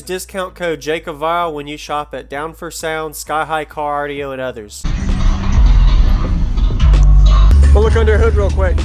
discount code JacobViral when you shop at Down for Sound, SkyHigh Car Audio, and others. We'll look under the hood real quick.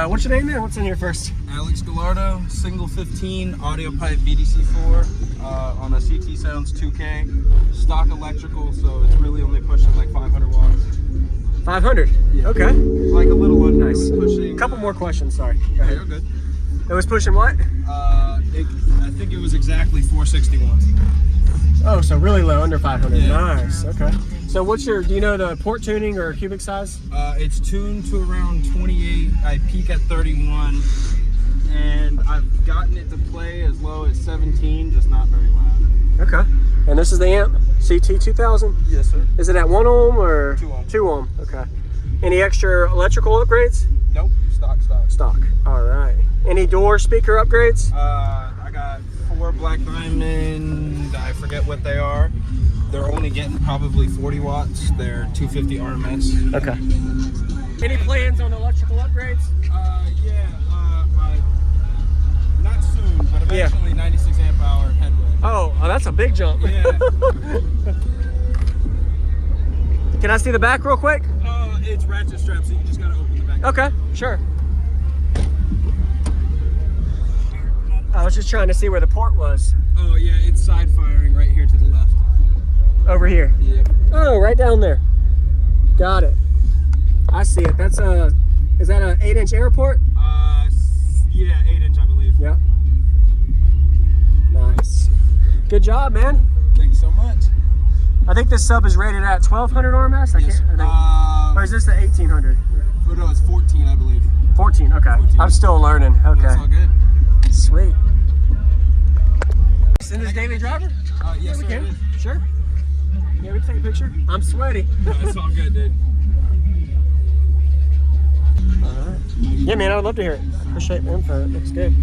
What's your name there? What's in here first? Alex Gallardo, single 15, audio pipe BDC4 on a CT Sounds 2K, stock electrical, so it's really only pushing like 500 watts. 500? Yeah. Okay. Like a little under. Nice. It was pushing, a couple more questions, sorry. Go ahead. You're good. It was pushing what? I think it was exactly 460 watts. Oh, so really low, under 500. Yeah. Nice, okay. So what's your, do you know the port tuning or cubic size? It's tuned to around 28. I peak at 31. And I've gotten it to play as low as 17, just not very loud. Okay. And this is the amp, CT2000? Yes, sir. Is it at 1 ohm or? 2 ohm. 2 ohm, okay. Any extra electrical upgrades? Nope, stock. Stock, all right. Any door speaker upgrades? I got 4 Black Diamond, I forget what they are. They're only getting probably 40 watts. They're 250 RMS. Okay. Any plans on electrical upgrades? Not soon, but eventually 96 amp hour headway. Oh, that's a big jump. Yeah. Can I see the back real quick? It's ratchet strap, so you just gotta open the back. Okay, sure. I was just trying to see where the port was. Oh yeah, it's side firing right here to the left. Over here? Yeah. Oh, right down there. Got it. I see it. That's a, is that an 8-inch air port? Yeah, 8-inch, I believe. Yep. Nice. Good job, man. Thank you so much. I think this sub is rated at 1200 RMS. I Yes. can't. Or is this the 1800? Oh, no, it's 14, I believe. 14. Okay. 14. I'm still learning. Okay. That's all good. Sweet. Send this daily driver? Yes, we sir. can. Sure. Yeah, we can take a picture. I'm sweaty. No, it's all good, dude. All right. Yeah, man, I would love to hear it. Appreciate the info. It looks good.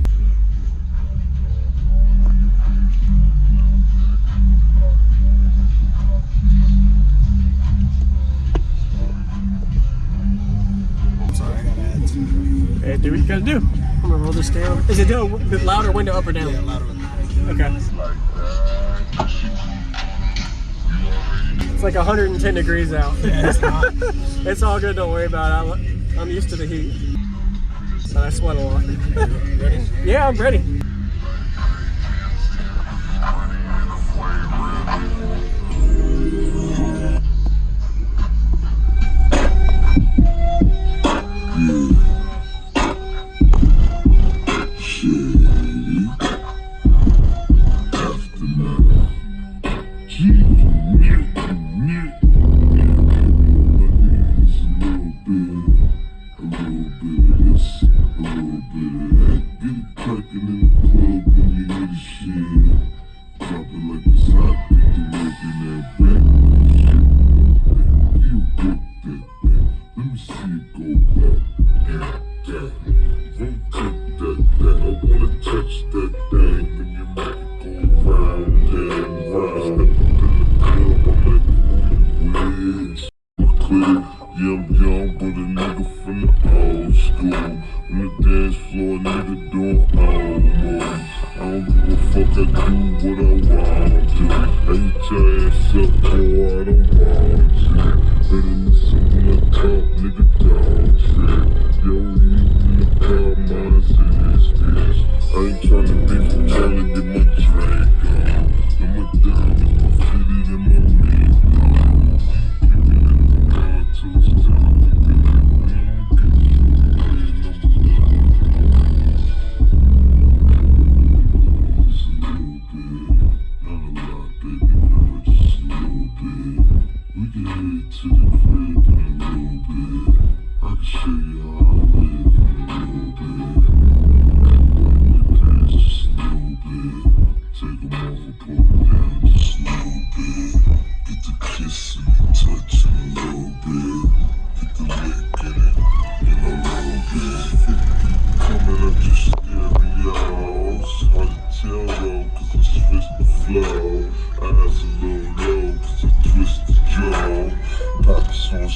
Sorry, I gotta add some. Hey, do what you gotta do. I'm gonna roll this down. Is it a bit louder window up or down? Yeah, louder. Okay. It's like 110 degrees out. Yeah, it's hot. It's all good, don't worry about it. I'm used to the heat. But I sweat a lot. Ready? Yeah, I'm ready. Yeah, I'm young, but a nigga from the old school. On the dance floor, nigga doing almost. I don't give a fuck, I do what I want to. I eat your ass up, boy, I don't want to. Better listen when I talk, nigga, dog shit. Yo, you in the car, minus in this bitch. I ain't tryna beef, I'm tryna get my drink on. And my diamonds, my fitted and my ring on. Till it's time to get it. I'm getting you away, just a little bit, not a lot, baby girl, just a little bit. We can head to the crib in a little bit. I can show you how I live in a little bit. Wipe your pants just a little bit. Take them off and pull them down just a little bit.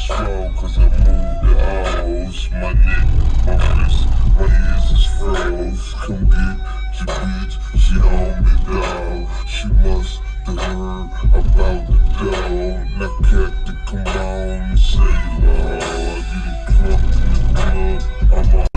slow, cause I moved the O's. My neck, my wrist, my ears is froze. Come get your bitch, she on me, dog. She must have heard about the dough. Now cat to come on and say low. I get it drunk in the club, I'm on.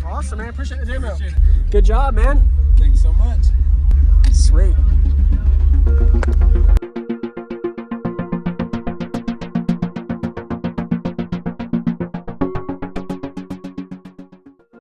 Awesome, man. Appreciate the demo. Good job, man. Thank you so much. Sweet.